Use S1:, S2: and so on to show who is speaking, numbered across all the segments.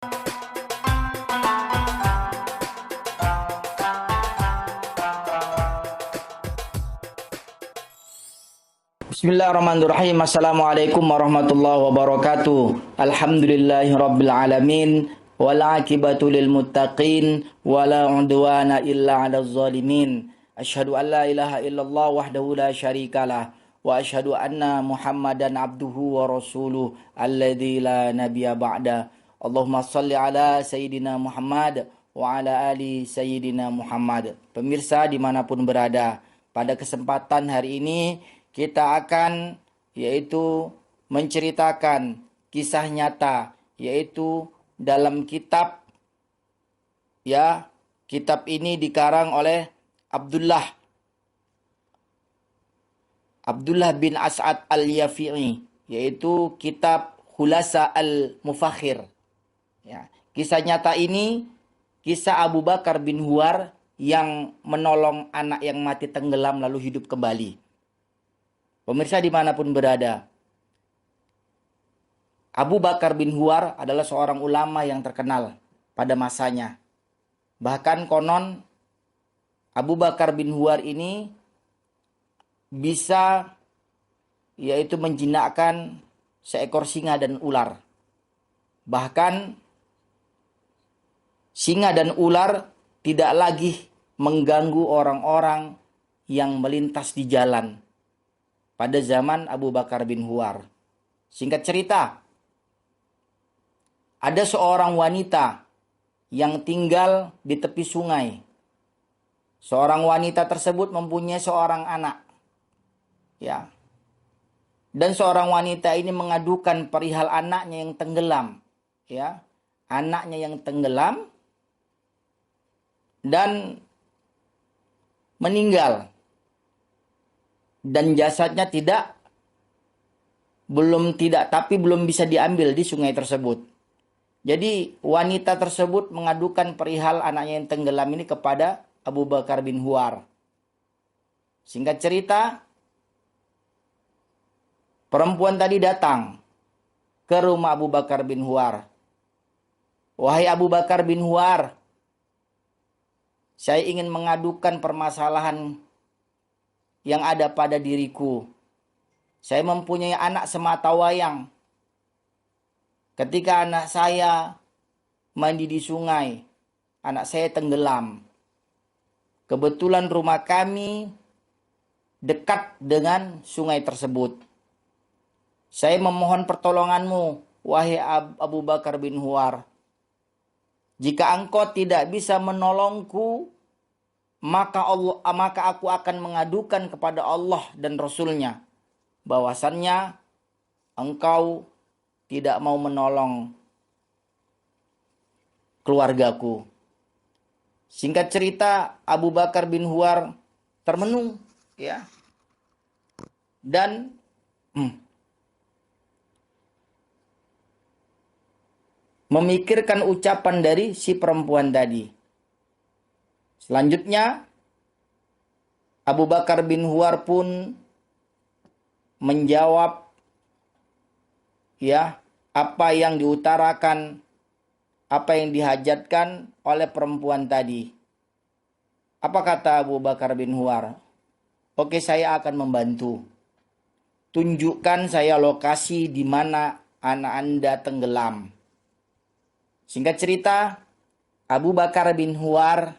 S1: Bismillahirrahmanirrahim. Assalamualaikum warahmatullahi wabarakatuh. Alhamdulillahirabbil alamin wal aqibatu lil muttaqin wala udwana illa 'alal zalimin. Asyhadu an la ilaha illallah wahdahu la syarikalah wa asyhadu anna Muhammadan abduhu wa rasuluh alladzi la nabiyya ba'da. Allahumma shalli ala sayyidina Muhammad wa ala ali sayyidina Muhammad. Pemirsa dimanapun berada, pada kesempatan hari ini kita akan menceritakan kisah nyata, yaitu dalam kitab kitab ini dikarang oleh Abdullah bin As'ad al-Yafi'i, yaitu kitab Khulasa al-Mufakhir. Kisah nyata ini kisah Abu Bakar bin Huwar yang menolong anak yang mati tenggelam lalu hidup kembali. Pemirsa dimanapun berada, Abu Bakar bin Huwar adalah seorang ulama yang terkenal pada masanya. Bahkan konon Abu Bakar bin Huwar ini bisa menjinakkan seekor singa dan ular. Bahkan singa dan ular tidak lagi mengganggu orang-orang yang melintas di jalan pada zaman Abu Bakar bin Huwar. Singkat cerita, ada seorang wanita yang tinggal di tepi sungai. Seorang wanita tersebut mempunyai seorang anak. Dan seorang wanita ini mengadukan perihal anaknya yang tenggelam. Anaknya yang tenggelam dan meninggal. Dan jasadnya belum bisa diambil di sungai tersebut. Jadi wanita tersebut mengadukan perihal anaknya yang tenggelam ini kepada Abu Bakar bin Huwar. Singkat cerita, perempuan tadi datang ke rumah Abu Bakar bin Huwar. Wahai Abu Bakar bin Huwar, saya ingin mengadukan permasalahan yang ada pada diriku. Saya mempunyai anak sematawayang. Ketika anak saya mandi di sungai, anak saya tenggelam. Kebetulan rumah kami dekat dengan sungai tersebut. Saya memohon pertolonganmu, wahai Abu Bakar bin Huwar. Jika engkau tidak bisa menolongku, maka aku akan mengadukan kepada Allah dan Rasul-Nya bahwasannya engkau tidak mau menolong keluargaku. Singkat cerita, Abu Bakar bin Huwar termenung, dan memikirkan ucapan dari si perempuan tadi. Selanjutnya, Abu Bakar bin Huwar pun menjawab apa yang diutarakan, apa yang dihajatkan oleh perempuan tadi. Apa kata Abu Bakar bin Huwar? Oke, saya akan membantu. Tunjukkan saya lokasi di mana anak Anda tenggelam. Singkat cerita, Abu Bakar bin Huwar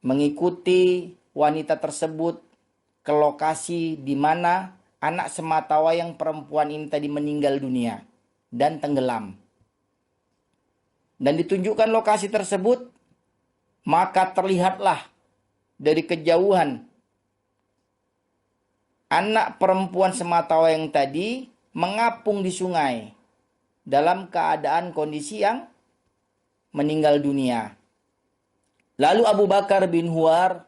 S1: mengikuti wanita tersebut ke lokasi di mana anak sematawayang perempuan ini tadi meninggal dunia dan tenggelam. Dan ditunjukkan lokasi tersebut, maka terlihatlah dari kejauhan anak perempuan sematawayang tadi mengapung di sungai dalam keadaan kondisi yang meninggal dunia. Lalu Abu Bakar bin Huwar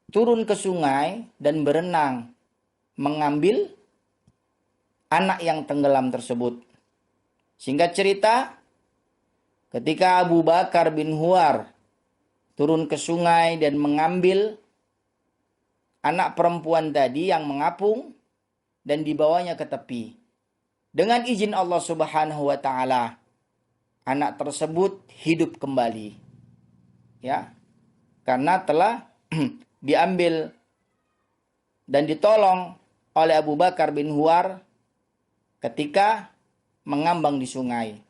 S1: turun ke sungai dan berenang mengambil anak yang tenggelam tersebut. Singkat cerita, ketika Abu Bakar bin Huwar turun ke sungai dan mengambil anak perempuan tadi yang mengapung dan dibawanya ke tepi. Dengan izin Allah Subhanahu wa taala, anak tersebut hidup kembali. Ya, karena telah diambil dan ditolong oleh Abu Bakar bin Huwar ketika mengambang di sungai.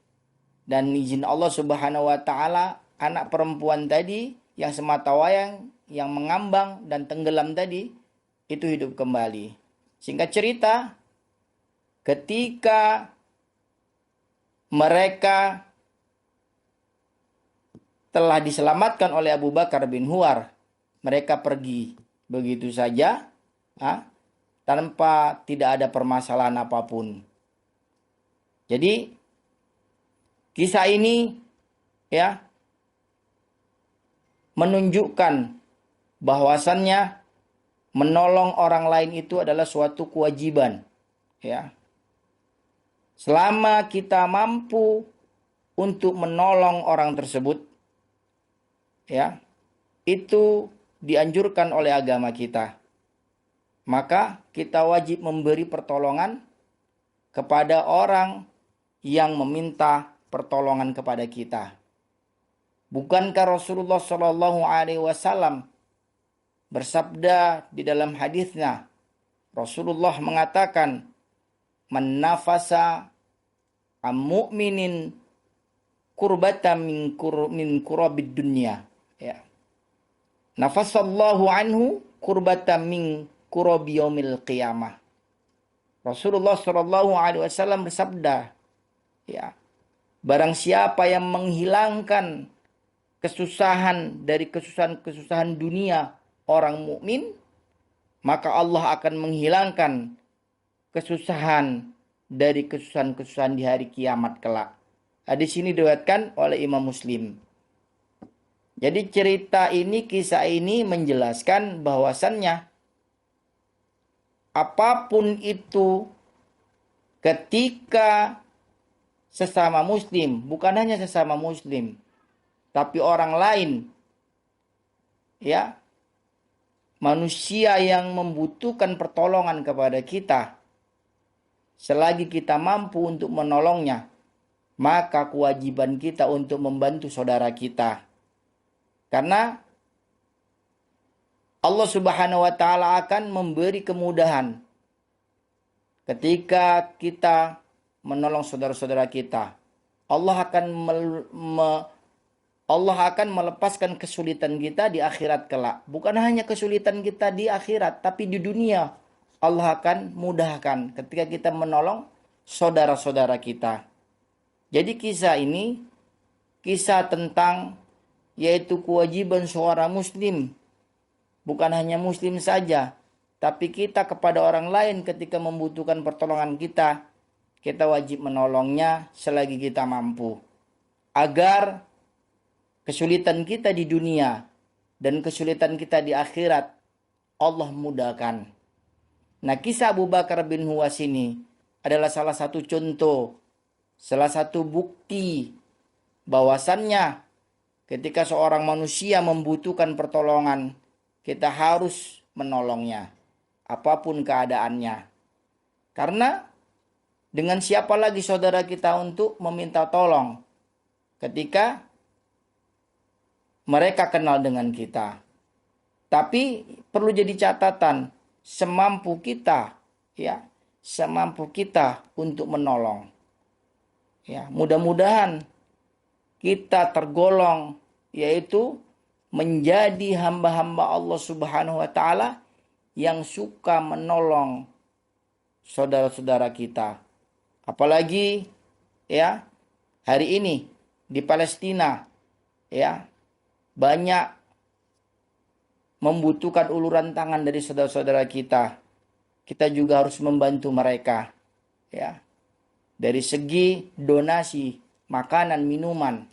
S1: Dan izin Allah Subhanahu wa taala, anak perempuan tadi yang sematawayang yang mengambang dan tenggelam tadi itu hidup kembali. Singkat cerita, ketika mereka telah diselamatkan oleh Abu Bakar bin Huwar, mereka pergi begitu saja, tanpa tidak ada permasalahan apapun. Jadi kisah ini ya menunjukkan bahwasannya menolong orang lain itu adalah suatu kewajiban. Ya. Selama kita mampu untuk menolong orang tersebut, ya, itu dianjurkan oleh agama kita. Maka kita wajib memberi pertolongan kepada orang yang meminta pertolongan kepada kita. Bukankah Rasulullah Shallallahu Alaihi Wasallam bersabda di dalam hadisnya, Rasulullah mengatakan, "Man nafasa am mu'minin kurbatan min kurabid dunya." Ya. Nafasallahu anhu kurbatan min kurabi yaumil qiyamah. Rasulullah Shallallahu Alaihi Wasallam bersabda, ya, barang siapa yang menghilangkan kesusahan dari kesusahan dunia orang mukmin, maka Allah akan menghilangkan kesusahan dari kesusahan-kesusahan di hari kiamat kelak. Hadis ini diriwayatkan oleh Imam Muslim. Jadi kisah ini menjelaskan bahwasannya apapun itu ketika sesama muslim, bukan hanya sesama muslim, tapi orang lain, ya, manusia yang membutuhkan pertolongan kepada kita, selagi kita mampu untuk menolongnya, maka kewajiban kita untuk membantu saudara kita. Karena Allah Subhanahu wa taala akan memberi kemudahan ketika kita menolong saudara-saudara kita. Allah akan melepaskan kesulitan kita di akhirat kelak. Bukan hanya kesulitan kita di akhirat, tapi di dunia Allah akan mudahkan ketika kita menolong saudara-saudara kita. Jadi kisah ini kisah tentang yaitu kewajiban seorang muslim. Bukan hanya muslim saja, tapi kita kepada orang lain ketika membutuhkan pertolongan kita, kita wajib menolongnya selagi kita mampu. Agar kesulitan kita di dunia dan kesulitan kita di akhirat Allah mudahkan. Nah, kisah Abu Bakar bin Huwas ini adalah salah satu contoh, salah satu bukti bahwasannya ketika seorang manusia membutuhkan pertolongan, kita harus menolongnya, apapun keadaannya. Karena dengan siapa lagi saudara kita untuk meminta tolong ketika mereka kenal dengan kita. Tapi perlu jadi catatan, semampu kita, ya, semampu kita untuk menolong. Ya, mudah-mudahan kita tergolong yaitu menjadi hamba-hamba Allah Subhanahu wa taala yang suka menolong saudara-saudara kita. Apalagi ya hari ini di Palestina, ya, banyak membutuhkan uluran tangan dari saudara-saudara kita. Kita juga harus membantu mereka, ya. Dari segi donasi makanan, minuman,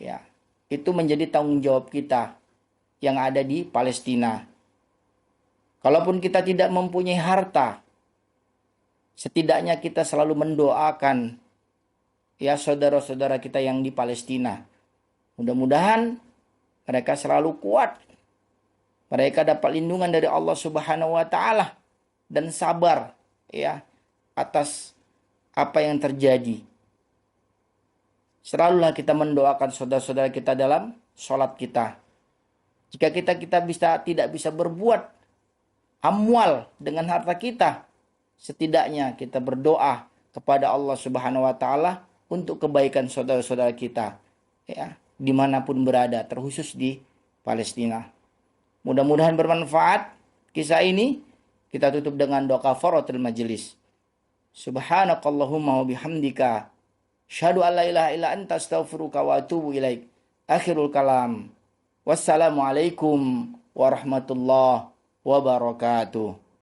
S1: ya, itu menjadi tanggung jawab kita yang ada di Palestina. Kalaupun kita tidak mempunyai harta, setidaknya kita selalu mendoakan ya saudara-saudara kita yang di Palestina. Mudah-mudahan mereka selalu kuat. Mereka dapat lindungan dari Allah Subhanahu wa taala dan sabar ya atas apa yang terjadi. Selalulah kita mendoakan saudara-saudara kita dalam sholat kita. Jika kita tidak bisa berbuat amwal dengan harta kita, setidaknya kita berdoa kepada Allah Subhanahu wa taala untuk kebaikan saudara-saudara kita, ya, dimanapun berada, terkhusus di Palestina. Mudah-mudahan bermanfaat kisah ini. Kita tutup dengan doa kafaratul majelis. Subhanakallahumma wa bihamdika, syahadu an la ilaha illa anta astaghfiruka wa atubu ilaik. Akhirul kalam. Wassalamualaikum warahmatullahi wabarakatuh.